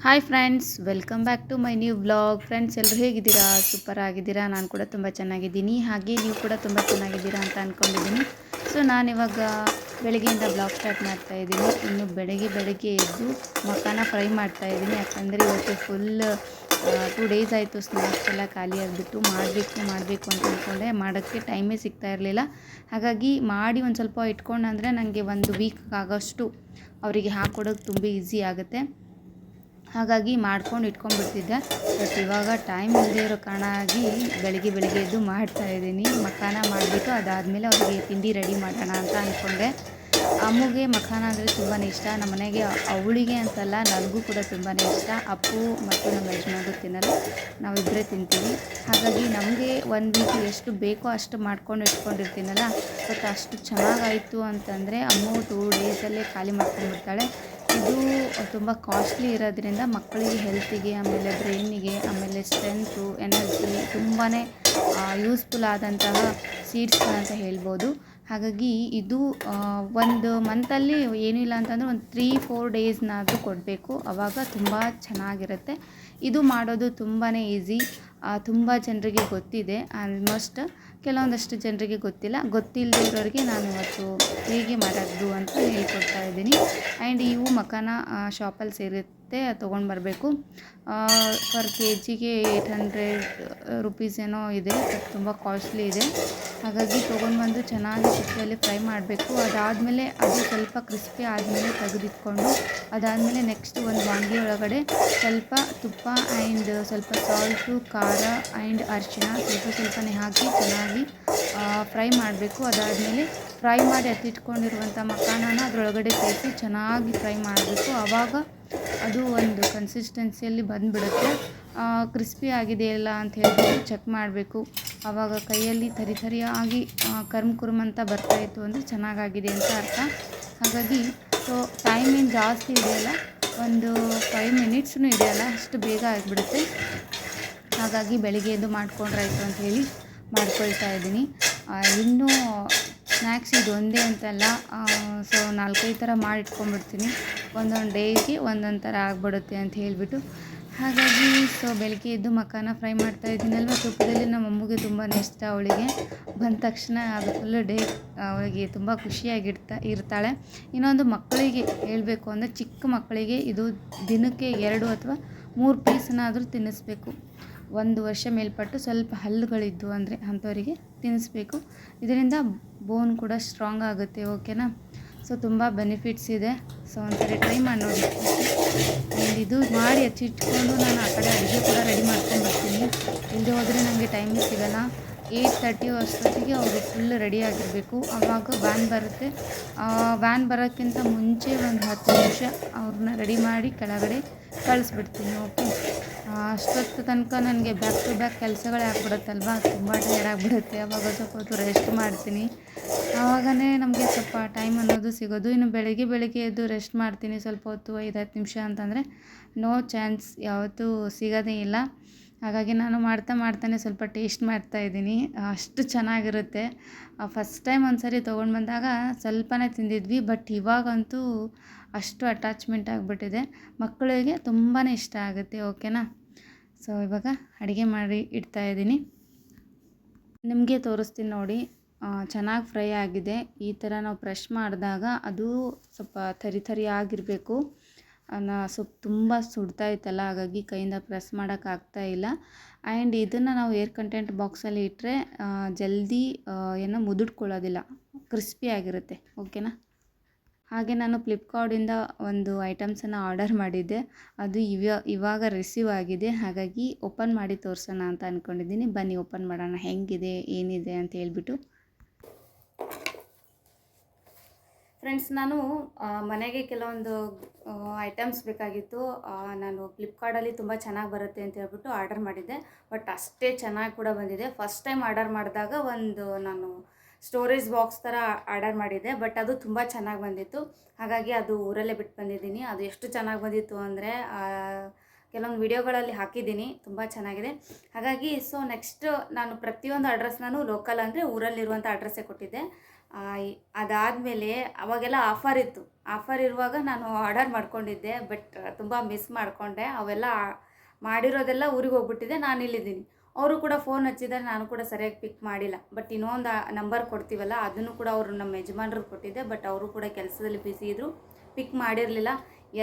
Hi friends, welcome back to my new vlog. Friends, ಎಲ್ಲರೂ ಹೇಗಿದ್ದೀರಾ? Super ಆಗಿದ್ದೀರಾ? ನಾನು ಕೂಡ ತುಂಬ ಚೆನ್ನಾಗಿದ್ದೀನಿ. ಹಾಗೆ ನೀವು ಕೂಡ ತುಂಬ ಚೆನ್ನಾಗಿದ್ದೀರಾ ಅಂತ ಅಂದ್ಕೊಂಡಿದ್ದೀನಿ. ಸೊ ನಾನಿವಾಗ ಬೆಳಗ್ಗೆಯಿಂದ ಬ್ಲಾಗ್ ಸ್ಟಾರ್ಟ್ ಮಾಡ್ತಾಯಿದ್ದೀನಿ. ಇನ್ನು ಬೆಳಗ್ಗೆ ಎದ್ದು ಮಖಾನ ಫ್ರೈ ಮಾಡ್ತಾಯಿದ್ದೀನಿ. ಯಾಕಂದರೆ ಇವತ್ತು ಫುಲ್ 2 ಡೇಸ್ ಆಯಿತು ಸ್ನ್ಯಾಕ್ಸ್ ಎಲ್ಲ ಖಾಲಿ ಆಗಿಬಿಟ್ಟು ಮಾಡಬೇಕು ಅಂತ ಅಂದ್ಕೊಂಡೆ. ಮಾಡೋಕ್ಕೆ ಟೈಮೇ ಸಿಗ್ತಾ ಇರಲಿಲ್ಲ. ಹಾಗಾಗಿ ಮಾಡಿ ಒಂದು ಸ್ವಲ್ಪ ಇಟ್ಕೊಂಡಂದರೆ ನನಗೆ ಒಂದು ವೀಕ್ ಆಗೋಷ್ಟು ಅವರಿಗೆ ಹಾಕ್ಕೊಡೋಕ್ಕೆ ತುಂಬ ಈಸಿ ಆಗುತ್ತೆ. ಹಾಗಾಗಿ ಮಾಡ್ಕೊಂಡು ಇಟ್ಕೊಂಡ್ಬಿಡ್ತಿದ್ದೆ. ಬಟ್ ಇವಾಗ ಟೈಮ್ ಇಲ್ಲದೆ ಇರೋ ಕಾರಣ ಆಗಿ ಬೆಳಗ್ಗೆ ಎದ್ದು ಮಾಡ್ತಾಯಿದ್ದೀನಿ. ಮಖಾನ ಮಾಡಿಬಿಟ್ಟು ಅದಾದಮೇಲೆ ಅವರಿಗೆ ತಿಂಡಿ ರೆಡಿ ಮಾಡೋಣ ಅಂತ ಅಂದ್ಕೊಂಡೆ. ಅಮ್ಮಗೆ ಮಖಾನ ಅಂದರೆ ತುಂಬಾ ಇಷ್ಟ. ನಮ್ಮ ಮನೆಗೆ ಅವಳಿಗೆ ಅಂತಲ್ಲ, ನನಗೂ ಕೂಡ ತುಂಬಾ ಇಷ್ಟ. ಅಪ್ಪು ಮತ್ತು ನಮ್ಮ ಯಜಮಾನ್ರು ತಿನ್ನಲ್ಲ, ನಾವಿಬ್ಬರೇ ತಿಂತೀವಿ. ಹಾಗಾಗಿ ನಮಗೆ 1 ವೀಕ್ ಎಷ್ಟು ಬೇಕೋ ಅಷ್ಟು ಮಾಡ್ಕೊಂಡು ಇಟ್ಕೊಂಡಿರ್ತೀನಲ್ಲ. ಬಟ್ ಅಷ್ಟು ಚೆನ್ನಾಗಾಯಿತು ಅಂತಂದರೆ ಅಮ್ಮು 2 ಡೇಸಲ್ಲೇ ಖಾಲಿ ಮಾಡ್ಕೊಂಡ್ಬಿಡ್ತಾಳೆ. ಇದು ತುಂಬ ಕಾಸ್ಟ್ಲಿ ಇರೋದ್ರಿಂದ ಮಕ್ಕಳಿಗೆ ಹೆಲ್ತಿಗೆ, ಆಮೇಲೆ ಬ್ರೈನಿಗೆ, ಆಮೇಲೆ ಸ್ಟ್ರೆಂತು, ಎನರ್ಜಿ ತುಂಬಾ ಯೂಸ್ಫುಲ್ ಆದಂತಹ ಸೀಡ್ಸ್ಗಳಂತ ಹೇಳ್ಬೋದು. ಹಾಗಾಗಿ ಇದು 1 ಮಂತಲ್ಲಿ ಏನೂ ಇಲ್ಲ ಅಂತಂದರೆ ಒಂದು 3-4 ಡೇಸ್ನಾದರೂ ಕೊಡಬೇಕು. ಆವಾಗ ತುಂಬ ಚೆನ್ನಾಗಿರುತ್ತೆ. ಇದು ಮಾಡೋದು ತುಂಬಾ ಈಸಿ. ತುಂಬ ಜನರಿಗೆ ಗೊತ್ತಿದೆ. ಆಲ್ಮೋಸ್ಟ್ ಕೆಲವೊಂದಷ್ಟು ಜನರಿಗೆ ಗೊತ್ತಿಲ್ಲದೆ ಇರೋರಿಗೆ ನಾನು ಇವತ್ತು ಹೇಗೆ ಮಾಡೋದು ಅಂತ ಹೇಳ್ಕೊಡ್ತಾ ಇದ್ದೀನಿ. ಆ್ಯಂಡ್ ಇವು ಮಖಾನ ಶಾಪಲ್ಲಿ ಸಿಗುತ್ತೆ, ತೊಗೊಂಡು ಬರಬೇಕು. ಪರ್ ಕೆಜಿಗೆ 800 ರುಪೀಸ್ ಏನೋ ಇದೆ. ತುಂಬ ಕಾಸ್ಟ್ಲಿ ಇದೆ. ಹಾಗಾಗಿ ತೊಗೊಂಡ್ಬಂದು ಚೆನ್ನಾಗಿ ತುಪ್ಪದಲ್ಲಿ ಫ್ರೈ ಮಾಡಬೇಕು. ಅದಾದಮೇಲೆ ಅದು ಸ್ವಲ್ಪ ಕ್ರಿಸ್ಪಿ ಆದಮೇಲೆ ತೆಗೆದಿಟ್ಕೊಂಡು, ಅದಾದಮೇಲೆ ನೆಕ್ಸ್ಟ್ ಒಂದು ಬಾಣಲಿ ಒಳಗಡೆ ಸ್ವಲ್ಪ ತುಪ್ಪ ಆ್ಯಂಡ್ ಸ್ವಲ್ಪ ಸಾಲ್ಟು, ಖಾರ ಆ್ಯಂಡ್ ಅರಿಶಿಣ ಸ್ವಲ್ಪನೇ ಹಾಕಿ ಚೆನ್ನಾಗಿ ಫ್ರೈ ಮಾಡಬೇಕು. ಅದಾದಮೇಲೆ ಫ್ರೈ ಮಾಡಿ ಎತ್ತಿಟ್ಕೊಂಡಿರುವಂಥ ಮಖಾನನ ಅದರೊಳಗಡೆ ಸೇರಿಸಿ ಚೆನ್ನಾಗಿ ಫ್ರೈ ಮಾಡಬೇಕು. ಆವಾಗ ಅದು ಒಂದು ಕನ್ಸಿಸ್ಟೆನ್ಸಿಯಲ್ಲಿ ಬಂದುಬಿಡುತ್ತೆ. ಕ್ರಿಸ್ಪಿ ಆಗಿದೆಯಲ್ಲ ಅಂತ ಹೇಳ್ಬಿಟ್ಟು ಚೆಕ್ ಮಾಡಬೇಕು. ಆವಾಗ ಕೈಯಲ್ಲಿ ತರಿಯಾಗಿ ಕುರುಮ್ ಅಂತ ಬರ್ತಾಯಿತ್ತು ಅಂದರೆ ಚೆನ್ನಾಗಾಗಿದೆ ಅಂತ ಅರ್ಥ. ಹಾಗಾಗಿ ಟೈಮ್ ಏನು ಜಾಸ್ತಿ ಇದೆಯಲ್ಲ, ಒಂದು 5 ಮಿನಿಟ್ಸೂ ಇದೆಯಲ್ಲ, ಅಷ್ಟು ಬೇಗ ಆಗಿಬಿಡುತ್ತೆ. ಹಾಗಾಗಿ ಬೆಳಿಗ್ಗೆ ಎದ್ದು ಮಾಡ್ಕೊಂಡ್ರಾಯ್ತು ಅಂತ ಹೇಳಿ ಮಾಡ್ಕೊಳ್ತಾ ಇದ್ದೀನಿ. ಇನ್ನೂ ಸ್ನ್ಯಾಕ್ಸ್ ಇದು ಒಂದೇ ಅಂತಲ್ಲ, 4-5 ಥರ ಮಾಡಿಟ್ಕೊಂಡ್ಬಿಡ್ತೀನಿ. ಒಂದೊಂದು ಡೇಗೆ ಒಂದೊಂದು ಥರ ಆಗಿಬಿಡುತ್ತೆ ಅಂತ ಹೇಳಿಬಿಟ್ಟು. ಹಾಗಾಗಿ ಬೆಳಗ್ಗೆ ಎದ್ದು ಮಖಾನ ಫ್ರೈ ಮಾಡ್ತಾಯಿದ್ದೀನಲ್ವ, ತುಪ್ಪದಲ್ಲಿ ನಮ್ಮ ಅಮ್ಮಗೆ ತುಂಬಾ ಇಷ್ಟ. ಅವಳಿಗೆ ಬಂದ ತಕ್ಷಣ ಅದು ಫುಲ್ಲು ಡೇ ಅವಳಿಗೆ ತುಂಬ ಇರ್ತಾಳೆ. ಇನ್ನೊಂದು ಮಕ್ಕಳಿಗೆ ಹೇಳಬೇಕು ಅಂದರೆ, ಚಿಕ್ಕ ಮಕ್ಕಳಿಗೆ ಇದು ದಿನಕ್ಕೆ 2 ಅಥವಾ 3 ಪೀಸನ್ನಾದರೂ ತಿನ್ನಿಸ್ಬೇಕು. 1 ವರ್ಷ ಮೇಲ್ಪಟ್ಟು ಸ್ವಲ್ಪ ಹಲ್ಲುಗಳಿದ್ದು ಅಂದರೆ ಅಂಥವರಿಗೆ ತಿನ್ನಿಸ್ಬೇಕು. ಇದರಿಂದ ಬೋನ್ ಕೂಡ ಸ್ಟ್ರಾಂಗ್ ಆಗುತ್ತೆ. ಓಕೆನಾ? ತುಂಬ ಬೆನಿಫಿಟ್ಸ್ ಇದೆ. ಒಂದ್ಸರಿ ಟ್ರೈ ಮಾಡಿ ನೋಡಿ. ಇದು ಮಾಡಿ ಹಚ್ಚಿಟ್ಕೊಂಡು ನಾನು ಆ ಕಡೆ ಅಡುಗೆ ಕೂಡ ರೆಡಿ ಮಾಡ್ಕೊಂಡ್ಬರ್ತೀನಿ. ಇಲ್ಲದೆ ಹೋದರೆ ನನಗೆ ಟೈಮಿಗೆ ಸಿಗೋಲ್ಲ. 8:30 ಅಷ್ಟೊತ್ತಿಗೆ ಅವರು ಫುಲ್ ರೆಡಿ ಆಗಿರಬೇಕು. ಆವಾಗ ವ್ಯಾನ್ ಬರುತ್ತೆ. ವ್ಯಾನ್ ಬರೋಕ್ಕಿಂತ ಮುಂಚೆ ಒಂದು 10 ನಿಮಿಷ ಅವ್ರನ್ನ ರೆಡಿ ಮಾಡಿ ಕೆಳಗಡೆ ಕಳಿಸ್ಬಿಡ್ತೀನಿ. ಓಕೆ, ಅಷ್ಟೊತ್ತು ತನಕ ನನಗೆ ಬ್ಯಾಕ್ ಟು ಬ್ಯಾಕ್ ಕೆಲಸಗಳೇ ಆಗ್ಬಿಡುತ್ತಲ್ವ, ತುಂಬ ಟಯರ್ಡ್ ಆಗಿಬಿಡುತ್ತೆ. ಆವಾಗ ಸ್ವಲ್ಪ ಹೊತ್ತು ರೆಸ್ಟ್ ಮಾಡ್ತೀನಿ. ಆವಾಗಲೇ ನಮಗೆ ಸ್ವಲ್ಪ ಟೈಮ್ ಅನ್ನೋದು ಸಿಗೋದು. ಇನ್ನು ಬೆಳಗ್ಗೆ ಎದ್ದು ರೆಸ್ಟ್ ಮಾಡ್ತೀನಿ ಸ್ವಲ್ಪ ಹೊತ್ತು, 5-10 ನಿಮಿಷ ಅಂತಂದರೆ ನೋ ಚಾನ್ಸ್, ಯಾವತ್ತೂ ಸಿಗೋದೇ ಇಲ್ಲ. ಹಾಗಾಗಿ ನಾನು ಮಾಡ್ತಾನೆ ಸ್ವಲ್ಪ ಟೇಸ್ಟ್ ಮಾಡ್ತಾಯಿದ್ದೀನಿ. ಅಷ್ಟು ಚೆನ್ನಾಗಿರುತ್ತೆ. ಫಸ್ಟ್ ಟೈಮ್ ಒಂದು ಸರಿ ತೊಗೊಂಡು ಬಂದಾಗ ಸ್ವಲ್ಪನೇ ತಿಂದಿದ್ವಿ. ಬಟ್ ಇವಾಗಂತೂ ಅಷ್ಟು ಅಟ್ಯಾಚ್ಮೆಂಟ್ ಆಗಿಬಿಟ್ಟಿದೆ. ಮಕ್ಕಳಿಗೆ ತುಂಬಾ ಇಷ್ಟ ಆಗುತ್ತೆ. ಓಕೆನಾ? ಇವಾಗ ಅಡುಗೆ ಮಾಡಿ ಇಡ್ತಾಯಿದ್ದೀನಿ. ನಿಮಗೆ ತೋರಿಸ್ತೀನಿ ನೋಡಿ. ಚೆನ್ನಾಗಿ ಫ್ರೈ ಆಗಿದೆ. ಈ ಥರ ನಾವು ಪ್ರೆಶ್ ಮಾಡಿದಾಗ ಅದು ಸ್ವಲ್ಪ ತರಿ ಆಗಿರಬೇಕು. ತುಂಬ ಸುಡ್ತಾ ಇತ್ತಲ್ಲ, ಹಾಗಾಗಿ ಕೈಯಿಂದ ಪ್ರೆಸ್ ಮಾಡೋಕ್ಕಾಗ್ತಾ ಇಲ್ಲ. ಆ್ಯಂಡ್ ಇದನ್ನು ನಾವು ಏರ್ ಕಂಟೆಂಟ್ ಬಾಕ್ಸಲ್ಲಿ ಇಟ್ಟರೆ ಜಲ್ದಿ ಏನೋ ಮುದುಡ್ಕೊಳ್ಳೋದಿಲ್ಲ, ಕ್ರಿಸ್ಪಿ ಆಗಿರುತ್ತೆ. ಓಕೆನಾ? ಹಾಗೆ ನಾನು ಫ್ಲಿಪ್ಕಾರ್ಟಿಂದ ಒಂದು ಐಟಮ್ಸನ್ನು ಆರ್ಡರ್ ಮಾಡಿದ್ದೆ. ಅದು ಇವಾಗ ರಿಸೀವ್ ಆಗಿದೆ. ಹಾಗಾಗಿ ಓಪನ್ ಮಾಡಿ ತೋರಿಸೋಣ ಅಂತ ಅಂದ್ಕೊಂಡಿದ್ದೀನಿ. ಬನ್ನಿ ಓಪನ್ ಮಾಡೋಣ, ಹೆಂಗಿದೆ ಏನಿದೆ ಅಂತ ಹೇಳ್ಬಿಟ್ಟು. ಫ್ರೆಂಡ್ಸ್, ನಾನು ಮನೆಗೆ ಕೆಲವೊಂದು ಐಟಮ್ಸ್ ಬೇಕಾಗಿತ್ತು. ನಾನು ಫ್ಲಿಪ್ಕಾರ್ಟಲ್ಲಿ ತುಂಬ ಚೆನ್ನಾಗಿ ಬರುತ್ತೆ ಅಂತ ಹೇಳ್ಬಿಟ್ಟು ಆರ್ಡರ್ ಮಾಡಿದ್ದೆ. ಬಟ್ ಅಷ್ಟೇ ಚೆನ್ನಾಗಿ ಕೂಡ ಬಂದಿದೆ. ಫಸ್ಟ್ ಟೈಮ್ ಆರ್ಡರ್ ಮಾಡಿದಾಗ ನಾನು ಸ್ಟೋರೇಜ್ ಬಾಕ್ಸ್ ಥರ ಆರ್ಡರ್ ಮಾಡಿದ್ದೆ. ಬಟ್ ಅದು ತುಂಬ ಚೆನ್ನಾಗಿ ಬಂದಿತ್ತು. ಹಾಗಾಗಿ ಅದು ಊರಲ್ಲೇ ಬಿಟ್ಟು ಬಂದಿದ್ದೀನಿ. ಅದು ಎಷ್ಟು ಚೆನ್ನಾಗಿ ಬಂದಿತ್ತು ಅಂದರೆ ಕೆಲವೊಂದು ವಿಡಿಯೋಗಳಲ್ಲಿ ಹಾಕಿದ್ದೀನಿ, ತುಂಬ ಚೆನ್ನಾಗಿದೆ. ಹಾಗಾಗಿ ನೆಕ್ಸ್ಟ್ ನಾನು ಪ್ರತಿಯೊಂದು ಅಡ್ರೆಸ್ ನಾನು ಲೋಕಲ್ ಅಂದರೆ ಊರಲ್ಲಿರುವಂಥ ಅಡ್ರೆಸ್ಸೇ ಕೊಟ್ಟಿದ್ದೆ. ಅದಾದಮೇಲೆ ಅವಾಗೆಲ್ಲ ಆಫರ್ ಇತ್ತು. ಆಫರ್ ಇರುವಾಗ ನಾನು ಆರ್ಡರ್ ಮಾಡ್ಕೊಂಡಿದ್ದೆ, ಬಟ್ ತುಂಬ ಮಿಸ್ ಮಾಡಿಕೊಂಡೆ. ಅವೆಲ್ಲ ಮಾಡಿರೋದೆಲ್ಲ ಊರಿಗೆ ಹೋಗ್ಬಿಟ್ಟಿದೆ, ನಾನು ಇಲ್ಲಿದ್ದೀನಿ. ಅವರು ಕೂಡ ಫೋನ್ ಹಚ್ಚಿದ್ದಾರೆ, ನಾನು ಕೂಡ ಸರಿಯಾಗಿ ಪಿಕ್ ಮಾಡಿಲ್ಲ. ಬಟ್ ಇನ್ನೊಂದು ನಂಬರ್ ಕೊಡ್ತೀವಲ್ಲ, ಅದನ್ನು ಕೂಡ ಅವರು ನಮ್ಮ ಯಜಮಾನ್ರಿಗೆ ಕೊಟ್ಟಿದ್ದೆ, ಬಟ್ ಅವರು ಕೂಡ ಕೆಲಸದಲ್ಲಿ ಬ್ಯುಸಿ ಇದ್ದರು, ಪಿಕ್ ಮಾಡಿರಲಿಲ್ಲ.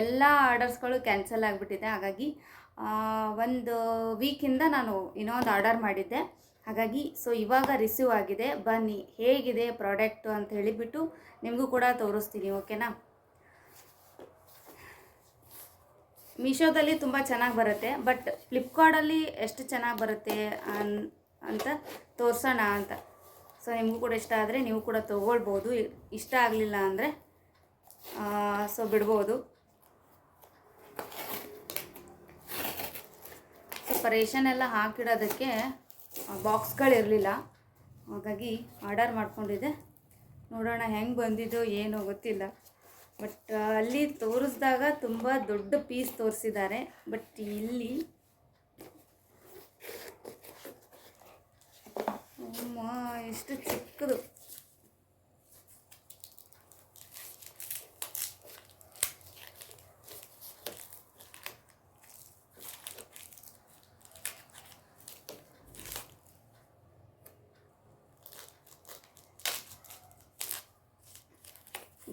ಎಲ್ಲ ಆರ್ಡರ್ಸ್ಗಳು ಕ್ಯಾನ್ಸಲ್ ಆಗಿಬಿಟ್ಟಿದೆ. ಹಾಗಾಗಿ ಒಂದು ವೀಕಿಂದ ನಾನು ಇನ್ನೊಂದು ಆರ್ಡರ್ ಮಾಡಿದ್ದೆ. ಹಾಗಾಗಿ ಸೊ ಇವಾಗ ರಿಸೀವ್ ಆಗಿದೆ. ಬನ್ನಿ ಹೇಗಿದೆ ಪ್ರಾಡಕ್ಟು ಅಂತ ಹೇಳಿಬಿಟ್ಟು ನಿಮಗೂ ಕೂಡ ತೋರಿಸ್ತೀನಿ, ಓಕೆನಾ. ಮೀಶೋದಲ್ಲಿ ತುಂಬ ಚೆನ್ನಾಗಿ ಬರುತ್ತೆ, ಬಟ್ ಫ್ಲಿಪ್ಕಾರ್ಟಲ್ಲಿ ಎಷ್ಟು ಚೆನ್ನಾಗಿ ಬರುತ್ತೆ ಅಂತ ತೋರಿಸೋಣ ಅಂತ. ಸೊ ನಿಮಗೂ ಕೂಡ ಇಷ್ಟ ಆದರೆ ನೀವು ಕೂಡ ತೊಗೊಳ್ಬೋದು. ಇಷ್ಟ ಆಗಲಿಲ್ಲ ಅಂದರೆ ಸೊ ಬಿಡ್ಬೋದು. ಸ್ವಲ್ಪ ರೇಷನ್ ಎಲ್ಲ ಹಾಕಿಡೋದಕ್ಕೆ ಬಾಕ್ಸ್ಗಳಿರಲಿಲ್ಲ, ಹಾಗಾಗಿ ಆರ್ಡರ್ ಮಾಡ್ಕೊಂಡಿದ್ದೆ. ನೋಡೋಣ ಹೆಂಗೆ ಬಂದಿದ್ದೋ ಏನೋ ಗೊತ್ತಿಲ್ಲ. ಬಟ್ ಅಲ್ಲಿ ತೋರಿಸಿದಾಗ ತುಂಬ ದೊಡ್ಡ ಪೀಸ್ ತೋರಿಸಿದ್ದಾರೆ, ಬಟ್ ಇಲ್ಲಿ ಎಷ್ಟು ಚಿಕ್ಕದು.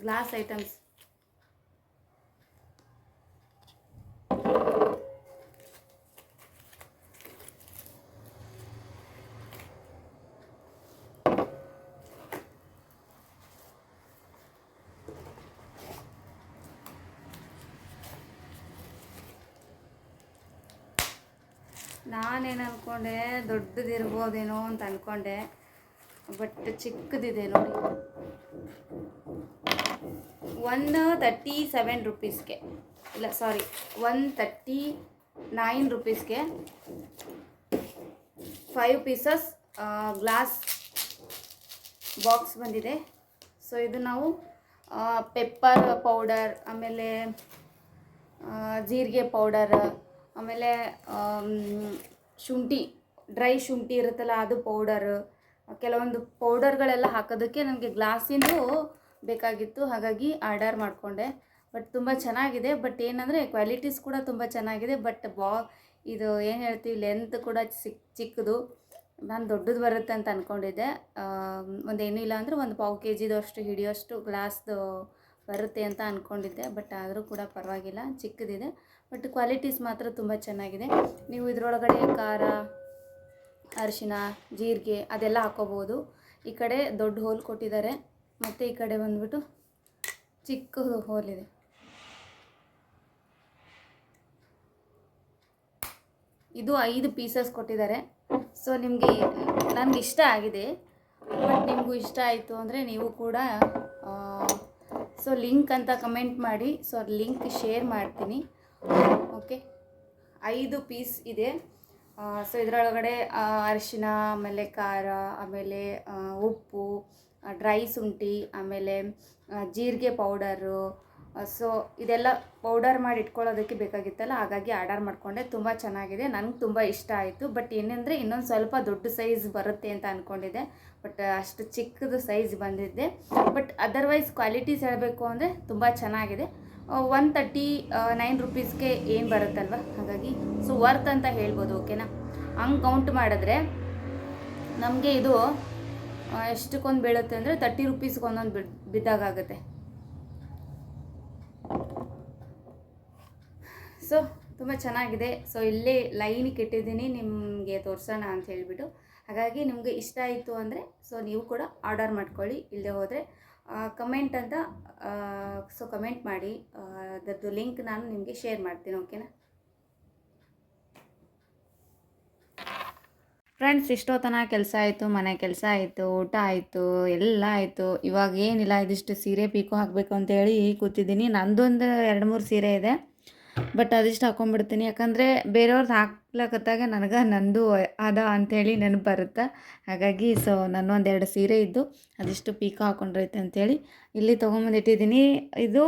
Glass items. ನಾನೇನು ಅಂದ್ಕೊಂಡೆ ದೊಡ್ಡದಿರ್ಬೋದೇನೋ ಅಂತ ಅಂದ್ಕೊಂಡೆ, ಬಟ್ ಚಿಕ್ಕದಿದೆ ನೋಡಿ. 137 ರುಪೀಸ್ಗೆ, ಇಲ್ಲ ಸಾರಿ 139 ರುಪೀಸ್ಗೆ 5 ಪೀಸಸ್ ಗ್ಲಾಸ್ ಬಾಕ್ಸ್ ಬಂದಿದೆ. ಸೊ ಇದು ನಾವು ಪೆಪ್ಪರ್ ಪೌಡರ್, ಆಮೇಲೆ ಜೀರಿಗೆ ಪೌಡರ್, ಆಮೇಲೆ ಶುಂಠಿ, ಡ್ರೈ ಶುಂಠಿ ಇರುತ್ತಲ್ಲ ಅದು ಪೌಡರ್, ಕೆಲವೊಂದು ಪೌಡರ್ಗಳೆಲ್ಲ ಹಾಕೋದಕ್ಕೆ ನನಗೆ ಗ್ಲಾಸಿಂದು ಬೇಕಾಗಿತ್ತು. ಹಾಗಾಗಿ ಆರ್ಡರ್ ಮಾಡಿಕೊಂಡೆ. ಬಟ್ ತುಂಬ ಚೆನ್ನಾಗಿದೆ. ಬಟ್ ಏನಂದರೆ ಕ್ವಾಲಿಟೀಸ್ ಕೂಡ ತುಂಬ ಚೆನ್ನಾಗಿದೆ. ಬಟ್ ಇದು ಏನು ಹೇಳ್ತೀವಿ, ಲೆಂತ್ ಕೂಡ ಚಿಕ್ಕದು. ನಾನು ದೊಡ್ಡದು ಬರುತ್ತೆ ಅಂತ ಅಂದ್ಕೊಂಡಿದ್ದೆ. ಒಂದೇನೂ ಇಲ್ಲ ಅಂದರೆ ಒಂದು 1/4 kg ಅಷ್ಟು ಹಿಡಿಯೋಷ್ಟು ಗ್ಲಾಸ್ದು ಬರುತ್ತೆ ಅಂತ ಅಂದ್ಕೊಂಡಿದ್ದೆ. ಬಟ್ ಆದರೂ ಕೂಡ ಪರವಾಗಿಲ್ಲ, ಚಿಕ್ಕದಿದೆ. ಬಟ್ ಕ್ವಾಲಿಟೀಸ್ ಮಾತ್ರ ತುಂಬ ಚೆನ್ನಾಗಿದೆ. ನೀವು ಇದರೊಳಗಡೆ ಖಾರ, ಅರಿಶಿನ, ಜೀರಿಗೆ ಅದೆಲ್ಲ ಹಾಕೋಬೋದು. ಈ ಕಡೆ ದೊಡ್ಡ ಹೋಲ್ ಕೊಟ್ಟಿದ್ದಾರೆ, ಮತ್ತು ಈ ಕಡೆ ಬಂದ್ಬಿಟ್ಟು ಚಿಕ್ಕ ಹೋಲಿದೆ. ಇದು 5 ಪೀಸಸ್ ಕೊಟ್ಟಿದ್ದಾರೆ. ಸೊ ನನಗೆ ಇಷ್ಟ ಆಗಿದೆ. ಬಟ್ ನಿಮಗೂ ಇಷ್ಟ ಆಯಿತು ಅಂದರೆ ನೀವು ಕೂಡ ಸೊ ಲಿಂಕ್ ಅಂತ ಕಮೆಂಟ್ ಮಾಡಿ. ಸೊ ಲಿಂಕ್ ಶೇರ್ ಮಾಡ್ತೀನಿ, ಓಕೆ. 5 ಪೀಸ್ ಇದೆ. ಸೊ ಇದರೊಳಗಡೆ ಅರಿಶಿನ, ಆಮೇಲೆ ಖಾರ, ಆಮೇಲೆ ಉಪ್ಪು, ಡ್ರೈ ಶುಂಠಿ, ಆಮೇಲೆ ಜೀರಿಗೆ ಪೌಡರು. ಸೊ ಇದೆಲ್ಲ ಪೌಡರ್ ಮಾಡಿ ಇಟ್ಕೊಳ್ಳೋದಕ್ಕೆ ಬೇಕಾಗಿತ್ತಲ್ಲ, ಹಾಗಾಗಿ ಆರ್ಡರ್ ಮಾಡಿಕೊಂಡೆ. ತುಂಬ ಚೆನ್ನಾಗಿದೆ, ನನಗೆ ತುಂಬ ಇಷ್ಟ ಆಯಿತು. ಬಟ್ ಏನಂದರೆ ಇನ್ನೊಂದು ಸ್ವಲ್ಪ ದೊಡ್ಡ ಸೈಜ್ ಬರುತ್ತೆ ಅಂತ ಅಂದ್ಕೊಂಡಿದ್ದೆ, ಬಟ್ ಅಷ್ಟು ಚಿಕ್ಕದು ಸೈಜ್ ಬಂದಿದ್ದೆ. ಬಟ್ ಅದರ್ವೈಸ್ ಕ್ವಾಲಿಟೀಸ್ ಹೇಳಬೇಕು ಅಂದರೆ ತುಂಬ ಚೆನ್ನಾಗಿದೆ. 139 ರುಪೀಸ್ಗೆ ಏನು ಬರುತ್ತಲ್ವ, ಹಾಗಾಗಿ ಸೊ ವರ್ತ್ ಅಂತ ಹೇಳ್ಬೋದು, ಓಕೆನಾ. ಹಂಗೆ ಕೌಂಟ್ ಮಾಡಿದ್ರೆ ನಮಗೆ ಇದು ಎಷ್ಟಕ್ಕೊಂದು ಬೀಳುತ್ತೆ ಅಂದರೆ 30 ರುಪೀಸ್ಗೆ ಒಂದೊಂದು ಬಿದ್ದಾಗುತ್ತೆ. ಸೊ ತುಂಬ ಚೆನ್ನಾಗಿದೆ. ಸೊ ಇಲ್ಲೇ ಲೈನಿಗೆ ಇಟ್ಟಿದ್ದೀನಿ ನಿಮಗೆ ತೋರಿಸೋಣ ಅಂತ ಹೇಳಿಬಿಟ್ಟು. ಹಾಗಾಗಿ ನಿಮಗೆ ಇಷ್ಟ ಆಯಿತು ಅಂದರೆ ಸೊ ನೀವು ಕೂಡ ಆರ್ಡರ್ ಮಾಡ್ಕೊಳ್ಳಿ. ಇಲ್ಲದೆ ಹೋದರೆ ಕಮೆಂಟ್ ಅಂತ ಸೊ ಕಮೆಂಟ್ ಮಾಡಿ, ಅದರದ್ದು ಲಿಂಕ್ ನಾನು ನಿಮಗೆ ಶೇರ್ ಮಾಡ್ತೀನಿ, ಓಕೆನಾ. ಫ್ರೆಂಡ್ಸ್, ಇಷ್ಟೊತ್ತನ ಕೆಲಸ ಆಯಿತು, ಮನೆ ಕೆಲಸ ಆಯಿತು, ಊಟ ಆಯಿತು, ಎಲ್ಲ ಆಯಿತು. ಇವಾಗ ಏನಿಲ್ಲ, ಇದಿಷ್ಟು ಸೀರೆ ಪೀಕೋ ಹಾಕಬೇಕು ಅಂತೇಳಿ ಕೂತಿದ್ದೀನಿ. ನಂದೊಂದು 2-3 ಸೀರೆ ಇದೆ, ಬಟ್ ಅದಿಷ್ಟು ಹಾಕ್ಕೊಂಡ್ಬಿಡ್ತೀನಿ. ಯಾಕಂದರೆ ಬೇರೆಯವ್ರದ್ದು ಹಾಕ್ಲಕತ್ತಾಗ ನಂದು ಅದ ಅಂಥೇಳಿ ನೆನಪು ಬರುತ್ತೆ. ಹಾಗಾಗಿ ಸೊ ನನ್ನೊಂದು 2 ಸೀರೆ ಇದ್ದು ಅದಿಷ್ಟು ಪೀಕೋ ಹಾಕ್ಕೊಂಡ್ರೈತೆ ಅಂಥೇಳಿ ಇಲ್ಲಿ ತೊಗೊಂಬಂದಿಟ್ಟಿದ್ದೀನಿ. ಇದು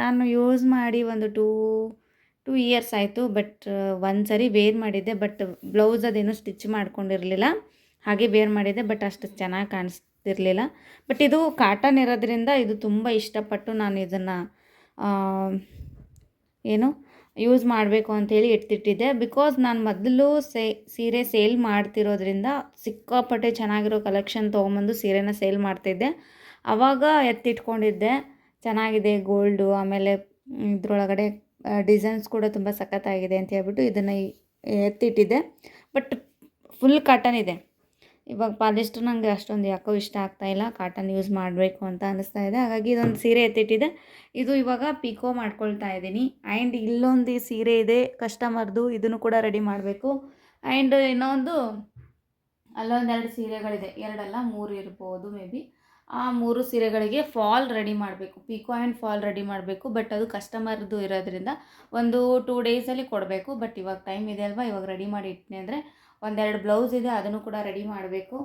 ನಾನು ಯೂಸ್ ಮಾಡಿ ಒಂದು 2 ಇಯರ್ಸ್ ಆಯಿತು. ಬಟ್ ಒಂದು ಸರಿ ವೇರ್ ಮಾಡಿದ್ದೆ, ಬಟ್ ಬ್ಲೌಸ್ ಅದೇನು ಸ್ಟಿಚ್ ಮಾಡ್ಕೊಂಡಿರಲಿಲ್ಲ, ಹಾಗೆ ವೇರ್ ಮಾಡಿದ್ದೆ. ಬಟ್ ಅಷ್ಟು ಚೆನ್ನಾಗಿ ಆಗ್ತಿರಲಿಲ್ಲ. ಬಟ್ ಇದು ಕಾಟನ್ ಇರೋದ್ರಿಂದ ಇದು ತುಂಬ ಇಷ್ಟಪಟ್ಟು ನಾನು ಇದನ್ನು ಏನು ಯೂಸ್ ಮಾಡಬೇಕು ಅಂಥೇಳಿ ಎತ್ತಿಟ್ಟಿದ್ದೆ. ಬಿಕಾಸ್ ನಾನು ಮೊದಲು ಸೀರೆ ಸೇಲ್ ಮಾಡ್ತಿರೋದ್ರಿಂದ ಸಿಕ್ಕಾಪಟ್ಟೆ ಚೆನ್ನಾಗಿರೋ ಕಲೆಕ್ಷನ್ ತೊಗೊಂಬಂದು ಸೀರೆನ ಸೇಲ್ ಮಾಡ್ತಿದ್ದೆ. ಆವಾಗ ಎತ್ತಿಟ್ಕೊಂಡಿದ್ದೆ. ಚೆನ್ನಾಗಿದೆ ಗೋಲ್ಡು, ಆಮೇಲೆ ಇದ್ರೊಳಗಡೆ ಡಿಸೈನ್ಸ್ ಕೂಡ ತುಂಬ ಸಖತ್ತಾಗಿದೆ ಅಂತ ಹೇಳ್ಬಿಟ್ಟು ಇದನ್ನು ಎತ್ತಿಟ್ಟಿದ್ದೆ. ಬಟ್ ಫುಲ್ ಕಾಟನ್ ಇದೆ. ಇವಾಗ ಪಾಲಿಸ್ಟರ್ ನನಗೆ ಅಷ್ಟೊಂದು ಯಾಕೋ ಇಷ್ಟ ಆಗ್ತಾಯಿಲ್ಲ, ಕಾಟನ್ ಯೂಸ್ ಮಾಡಬೇಕು ಅಂತ ಅನ್ನಿಸ್ತಾ ಇದೆ. ಹಾಗಾಗಿ ಇದೊಂದು ಸೀರೆ ಎತ್ತಿಟ್ಟಿದೆ. ಇದು ಇವಾಗ ಪಿಕೋ ಮಾಡ್ಕೊಳ್ತಾ ಇದ್ದೀನಿ. ಆ್ಯಂಡ್ ಇಲ್ಲೊಂದು ಸೀರೆ ಇದೆ ಕಸ್ಟಮರ್ದು, ಇದನ್ನು ಕೂಡ ರೆಡಿ ಮಾಡಬೇಕು. ಆ್ಯಂಡ್ ಇನ್ನೊಂದು ಅಲ್ಲೊಂದೆರಡು ಸೀರೆಗಳಿದೆ, 2 ಅಲ್ಲ 3 ಇರ್ಬೋದು ಮೇ ಬಿ. ಆ 3 ಸೀರೆಗಳಿಗೆ ಫಾಲ್ ರೆಡಿ ಮಾಡಬೇಕು, ಪಿಕೋ ಆ್ಯಂಡ್ ಫಾಲ್ ರೆಡಿ ಮಾಡಬೇಕು. ಬಟ್ ಅದು ಕಸ್ಟಮರ್ದು ಇರೋದ್ರಿಂದ ಒಂದು 2 ಡೇಸಲ್ಲಿ ಕೊಡಬೇಕು. ಬಟ್ ಇವಾಗ ಟೈಮ್ ಇದೆ ಅಲ್ವಾ, ಇವಾಗ ರೆಡಿ ಮಾಡಿ ಇಟ್ಟನೆ ಅಂದರೆ ಒಂದೆರಡು ಬ್ಲೌಸ್ ಇದೆ, ಅದನ್ನು ಕೂಡ ರೆಡಿ ಮಾಡಬೇಕು.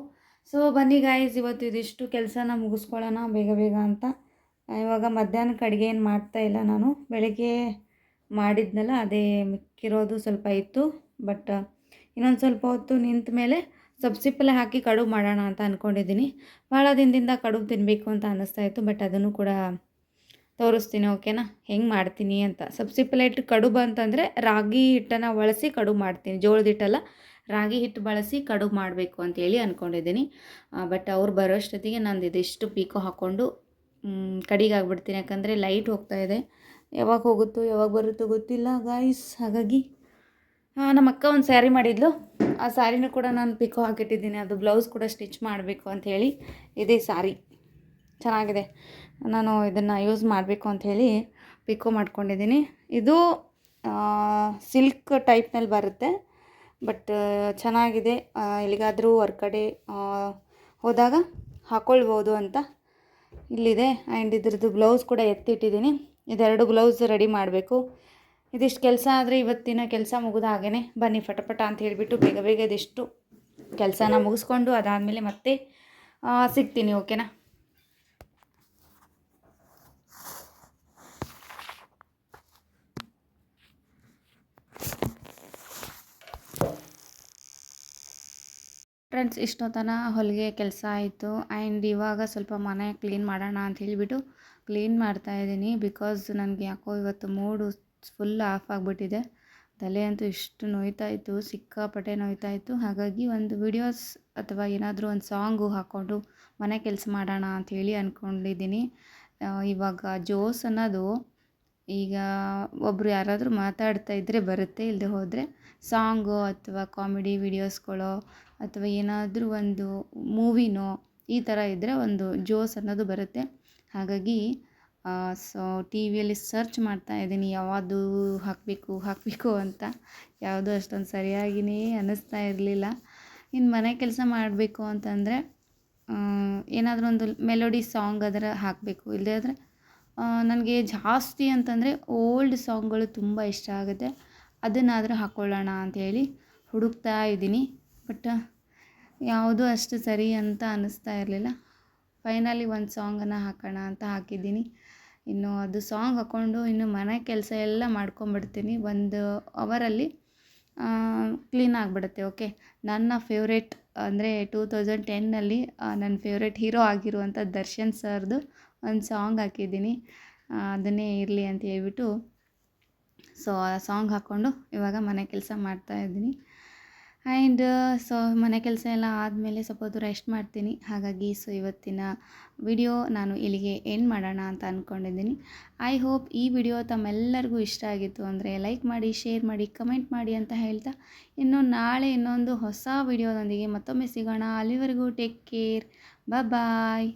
ಸೊ ಬನ್ನಿ ಗಾಯ್ಸ್, ಇವತ್ತು ಇದಿಷ್ಟು ಕೆಲಸನ ಮುಗಿಸ್ಕೊಳ್ಳೋಣ ಬೇಗ ಬೇಗ ಅಂತ. ಇವಾಗ ಮಧ್ಯಾಹ್ನಕ್ಕೆ ಅಡುಗೆ ಏನು ಮಾಡ್ತಾಯಿಲ್ಲ ನಾನು. ಬೆಳಗ್ಗೆ ಮಾಡಿದ್ನಲ್ಲ ಅದೇ ಮಿಕ್ಕಿರೋದು ಸ್ವಲ್ಪ ಇತ್ತು. ಬಟ್ ಇನ್ನೊಂದು ಸ್ವಲ್ಪ ಹೊತ್ತು ನಿಂತ ಮೇಲೆ ಸಬ್ಸಿಪಲ್ಲೆ ಹಾಕಿ ಕಡುಬು ಮಾಡೋಣ ಅಂತ ಅಂದ್ಕೊಂಡಿದ್ದೀನಿ. ಭಾಳ ದಿನದಿಂದ ಕಡುಬು ತಿನ್ನಬೇಕು ಅಂತ ಅನ್ನಿಸ್ತಾಯಿತ್ತು. ಬಟ್ ಅದನ್ನು ಕೂಡ ತೋರಿಸ್ತೀನಿ, ಓಕೆನಾ, ಹೆಂಗೆ ಮಾಡ್ತೀನಿ ಅಂತ. ಸಬ್ಸಿಪಲ್ಲೆ ಇಟ್ಟು ಕಡುಬು ಅಂತಂದರೆ ರಾಗಿ ಹಿಟ್ಟನ್ನು ಬಳಸಿ ಕಡುಬು ಮಾಡ್ತೀನಿ, ಜೋಳದ ಹಿಟ್ಟಲ್ಲ, ರಾಗಿ ಹಿಟ್ಟು ಬಳಸಿ ಕಡುಬು ಮಾಡಬೇಕು ಅಂತೇಳಿ ಅಂದ್ಕೊಂಡಿದ್ದೀನಿ. ಬಟ್ ಅವ್ರು ಬರೋಷ್ಟೊತ್ತಿಗೆ ನಂದು ಇದಿಷ್ಟು ಪೀಕೋ ಹಾಕ್ಕೊಂಡು ಕಡಿಗೆ ಆಗಿಬಿಡ್ತೀನಿ. ಯಾಕಂದರೆ ಲೈಟ್ ಹೋಗ್ತಾಯಿದೆ, ಯಾವಾಗ ಹೋಗುತ್ತೋ ಯಾವಾಗ ಬರುತ್ತೋ ಗೊತ್ತಿಲ್ಲ ಗಾಯ್ಸ್. ಹಾಗಾಗಿ ನಮ್ಮ ಅಕ್ಕ ಒಂದು ಸ್ಯಾರಿ ಮಾಡಿದ್ಲು, ಆ ಸ್ಯಾರಿನೂ ಕೂಡ ನಾನು ಪಿಕೋ ಹಾಕಿಟ್ಟಿದ್ದೀನಿ. ಅದು ಬ್ಲೌಸ್ ಕೂಡ ಸ್ಟಿಚ್ ಮಾಡಬೇಕು ಅಂಥೇಳಿ. ಇದೇ ಸ್ಯಾರಿ ಚೆನ್ನಾಗಿದೆ, ನಾನು ಇದನ್ನು ಯೂಸ್ ಮಾಡಬೇಕು ಅಂಥೇಳಿ ಪಿಕೋ ಮಾಡ್ಕೊಂಡಿದ್ದೀನಿ. ಇದು ಸಿಲ್ಕ್ ಟೈಪ್ನಲ್ಲಿ ಬರುತ್ತೆ. ಬಟ್ ಚೆನ್ನಾಗಿದೆ, ಎಲ್ಲಿಗಾದರೂ ಹೊರ್ಗಡೆ ಹೋದಾಗ ಹಾಕ್ಕೊಳ್ಬೋದು ಅಂತ ಇಲ್ಲಿದೆ. ಆ್ಯಂಡ್ ಇದ್ರದ್ದು ಬ್ಲೌಸ್ ಕೂಡ ಎತ್ತಿಟ್ಟಿದ್ದೀನಿ. ಇದೆರಡು ಬ್ಲೌಸ್ ರೆಡಿ ಮಾಡಬೇಕು. ಇದಿಷ್ಟು ಕೆಲಸ ಆದರೆ ಇವತ್ತಿನ ಕೆಲಸ ಮುಗಿದ ಹಾಗೇ. ಬನ್ನಿ ಫಟಫಟ ಅಂತ ಹೇಳಿಬಿಟ್ಟು ಬೇಗ ಬೇಗ ಇದಿಷ್ಟು ಕೆಲಸನ ಮುಗಿಸ್ಕೊಂಡು ಅದಾದಮೇಲೆ ಮತ್ತೆ ಸಿಗ್ತೀನಿ, ಓಕೆನಾ. ಫ್ರೆಂಡ್ಸ್, ಇಷ್ಟೊತ್ತನ ಹೊಲಿಗೆ ಕೆಲಸ ಆಯಿತು. ಆ್ಯಂಡ್ ಇವಾಗ ಸ್ವಲ್ಪ ಮನೆ ಕ್ಲೀನ್ ಮಾಡೋಣ ಅಂತ ಹೇಳಿಬಿಟ್ಟು ಕ್ಲೀನ್ ಮಾಡ್ತಾಯಿದ್ದೀನಿ. ಬಿಕಾಸ್ ನನಗೆ ಯಾಕೋ ಇವತ್ತು ಮೂಡು ಫುಲ್ ಆಫ್ ಆಗಿಬಿಟ್ಟಿದೆ. ತಲೆ ಅಂತೂ ಇಷ್ಟು ನೋಯ್ತಾಯಿತ್ತು, ಸಿಕ್ಕಾಪಟ್ಟೆ ನೋಯ್ತಾಯಿತ್ತು. ಹಾಗಾಗಿ ಒಂದು ವಿಡಿಯೋಸ್ ಅಥವಾ ಏನಾದರೂ ಒಂದು ಸಾಂಗು ಹಾಕ್ಕೊಂಡು ಮನೆ ಕೆಲಸ ಮಾಡೋಣ ಅಂಥೇಳಿ ಅಂದ್ಕೊಂಡಿದ್ದೀನಿ. ಇವಾಗ ಜೋಸ್ ಅನ್ನೋದು ಈಗ ಒಬ್ಬರು ಯಾರಾದರೂ ಮಾತಾಡ್ತಾ ಇದ್ದರೆ ಬರುತ್ತೆ, ಇಲ್ಲದೆ ಹೋದರೆ ಸಾಂಗು ಅಥವಾ ಕಾಮಿಡಿ ವಿಡಿಯೋಸ್ಗಳೋ ಅಥವಾ ಏನಾದರೂ ಒಂದು ಮೂವಿನೋ ಈ ಥರ ಇದ್ದರೆ ಒಂದು ಜೋಸ್ ಅನ್ನೋದು ಬರುತ್ತೆ. ಹಾಗಾಗಿ ಸೊ ಟಿ ವಿಯಲ್ಲಿ ಸರ್ಚ್ ಮಾಡ್ತಾ ಇದ್ದೀನಿ ಯಾವುದು ಹಾಕಬೇಕು ಅಂತ. ಯಾವುದೂ ಅಷ್ಟೊಂದು ಸರಿಯಾಗಿಯೇ ಅನ್ನಿಸ್ತಾ ಇರಲಿಲ್ಲ. ಇನ್ನು ಮನೆ ಕೆಲಸ ಮಾಡಬೇಕು ಅಂತಂದರೆ ಏನಾದರೂ ಒಂದು ಮೆಲೋಡಿ ಸಾಂಗ್ ಅದರ ಹಾಕಬೇಕು. ಇಲ್ಲದೇ ಆದರೆ ನನಗೆ ಜಾಸ್ತಿ ಅಂತಂದರೆ ಓಲ್ಡ್ ಸಾಂಗ್ಗಳು ತುಂಬ ಇಷ್ಟ ಆಗುತ್ತೆ. ಅದನ್ನಾದರೂ ಹಾಕ್ಕೊಳ್ಳೋಣ ಅಂಥೇಳಿ ಹುಡುಕ್ತಾ ಇದ್ದೀನಿ. ಬಟ್ ಯಾವುದೂ ಅಷ್ಟು ಸರಿ ಅಂತ ಅನ್ನಿಸ್ತಾ ಇರಲಿಲ್ಲ. ಫೈನಲಿ ಒಂದು ಸಾಂಗನ್ನು ಹಾಕೋಣ ಅಂತ ಹಾಕಿದ್ದೀನಿ. ಇನ್ನು ಅದು ಸಾಂಗ್ ಹಾಕ್ಕೊಂಡು ಇನ್ನು ಮನೆ ಕೆಲಸ ಎಲ್ಲ ಮಾಡ್ಕೊಂಬಿಡ್ತೀನಿ. 1 ಅವರಲ್ಲಿ ಕ್ಲೀನ್ ಆಗಿಬಿಡುತ್ತೆ. ಓಕೆ, ನನ್ನ ಫೇವ್ರೇಟ್ ಅಂದರೆ 2010ನಲ್ಲಿ ನನ್ನ ಫೇವ್ರೇಟ್ ಹೀರೋ ಆಗಿರುವಂಥ ದರ್ಶನ್ ಸರ್ದು ಒಂದು ಸಾಂಗ್ ಹಾಕಿದ್ದೀನಿ. ಅದನ್ನೇ ಇರಲಿ ಅಂತ ಹೇಳ್ಬಿಟ್ಟು ಸೊ ಆ ಸಾಂಗ್ ಹಾಕ್ಕೊಂಡು ಇವಾಗ ಮನೆ ಕೆಲಸ ಮಾಡ್ತಾಯಿದ್ದೀನಿ. ಆ್ಯಂಡ್ ಸೊ ಮನೆ ಕೆಲಸ ಎಲ್ಲ ಆದಮೇಲೆ ಸ್ವಲ್ಪ ಹೊತ್ತು ರೆಸ್ಟ್ ಮಾಡ್ತೀನಿ. ಹಾಗಾಗಿ ಸೊ ಇವತ್ತಿನ ವಿಡಿಯೋ ನಾನು ಇಲ್ಲಿಗೆ ಎಂಡ್ ಮಾಡೋಣ ಅಂತ ಅಂದ್ಕೊಂಡಿದ್ದೀನಿ. ಐ ಹೋಪ್ ಈ ವಿಡಿಯೋ ತಮ್ಮೆಲ್ಲರಿಗೂ ಇಷ್ಟ ಆಗಿತ್ತು ಅಂದರೆ ಲೈಕ್ ಮಾಡಿ, ಶೇರ್ ಮಾಡಿ, ಕಮೆಂಟ್ ಮಾಡಿ ಅಂತ ಹೇಳ್ತಾ ಇನ್ನು ನಾಳೆ ಇನ್ನೊಂದು ಹೊಸ ವಿಡಿಯೋದೊಂದಿಗೆ ಮತ್ತೊಮ್ಮೆ ಸಿಗೋಣ. ಅಲ್ಲಿವರೆಗೂ ಟೇಕ್ ಕೇರ್, ಬಾಯ್.